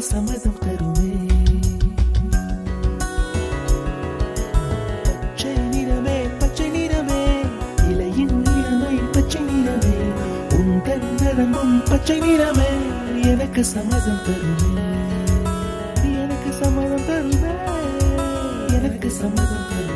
சம்மதம் தருமே. பச்சை நிறமே பச்சை நிறமே, இலையின் நிறமை பச்சை நிறமே, உங்கள் நரம்பும் பச்சை நிறமே, எனக்கு சம்மதம் தருமே, எனக்கு சம்மதம் தருமே, எனக்கு சம்மதம் தருமே.